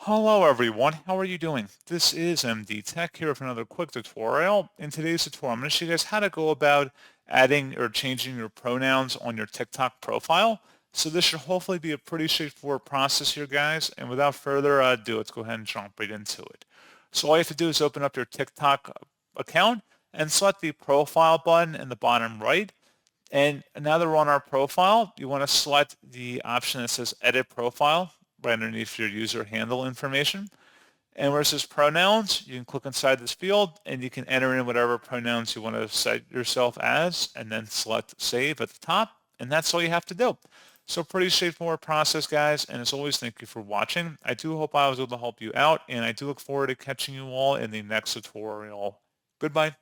Hello everyone, how are you doing? This is MD Tech here with another quick tutorial. In today's tutorial, I'm going to show you guys how to go about adding or changing your pronouns on your TikTok profile. So this should hopefully be a pretty straightforward process here, guys. And without further ado, let's go ahead and jump right into it. So all you have to do is open up your TikTok account and select the profile button in the bottom right. And now that we're on our profile, you want to select the option that says Edit Profile right underneath your user handle information. And where it says Pronouns, you can click inside this field and you can enter in whatever pronouns you want to set yourself as and then select Save at the top. And that's all you have to do. So pretty straightforward process, guys. And as always, thank you for watching. I do hope I was able to help you out, and I do look forward to catching you all in the next tutorial. Goodbye.